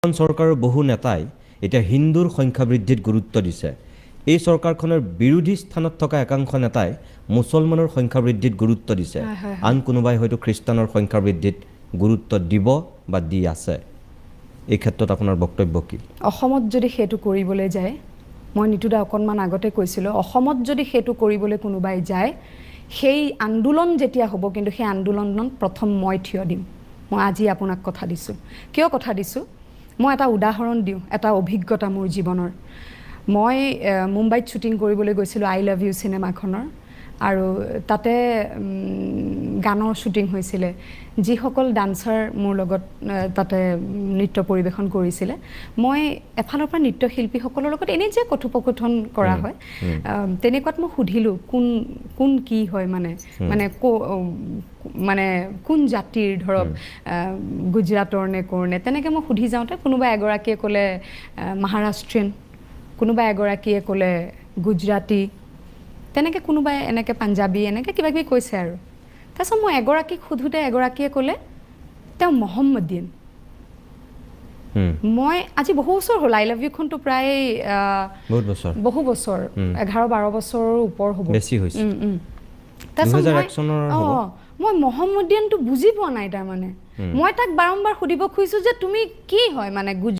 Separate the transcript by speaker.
Speaker 1: বৰ্তমান চৰকাৰৰ বহু নেতাই এতিয়া হিন্দুৰ সংখ্যা বৃদ্ধিত গুৰুত্ব দিছে এই চৰকাৰখনৰ বিৰোধী স্থানত থকা একাংশ নেতাই মুছলমানৰ সংখ্যা বৃদ্ধিত গুৰুত্ব দিছে আন কোনোবাই হয়তো খ্ৰীষ্টানৰ সংখ্যা বৃদ্ধিত গুৰুত্ব দিব বা দি আছে এই ক্ষেত্ৰত আপোনাৰ বক্তব্য কি
Speaker 2: অসমত যদি হেতু কৰিবলৈ যায় মই নিতুদা অকনমান আগতে কৈছিলো অসমত যদি হেতু কৰিবলৈ কোনোবাই যায় সেই আন্দোলন যেতিয়া হ'ব কিন্তু সেই আন্দোলনত প্ৰথম মই থিয় দিম মই আজি আপোনাক কথা দিছো কিয় কথা দিছো মই এটা উদাহৰণ দিওঁ এটা অভিজ্ঞতা মোৰ জীৱনৰ মই মুম্বাইত শুটিং কৰিবলৈ গৈছিলো আই লাভ ইউ সিনেমাখনৰ আৰু তাতে গানৰ শুটিং হৈছিল যিসকল ডান্সাৰ মোৰ লগত তাতে নৃত্য পৰিবেশন কৰিছিল মই এফালৰ পৰা নৃত্যশিল্পীসকলৰ লগত এনে যে কথোপকথন কৰা হয় তেনেকুৱাত মই সুধিলো কোন কি হয় মানে কোন জাতিৰ ধৰক গুজৰাটৰ নে কৰনে তেনেকৈ মই সুধি যাওঁতে কোনোবা এগৰাকীয়ে ক'লে মহাৰাষ্ট্ৰীয়ান কোনোবা এগৰাকীয়ে ক'লে গুজৰাটী তেনেকৈ কোনোবাই এনেকৈ পাঞ্জাবী এনেকৈ কিবা কিবি কৈছে আৰু তাৰপিছত মই এগৰাকীক সোধোতে এগৰাকীয়ে ক'লে তেওঁ মহম্মদিয়ান মই আজি বহু বছৰ হ'ল আই লাভ ইউখনটো প্ৰায় বহু বছৰ 11-12 বছৰৰ ওপৰ হ'ব
Speaker 1: বেছি হৈছে
Speaker 2: মই মহম্মদিয়ানটো বুজি পোৱা নাই তাৰমানে মই তাক বাৰম্বাৰ সুধিব খুজিছো যে তুমি কি হয় মানে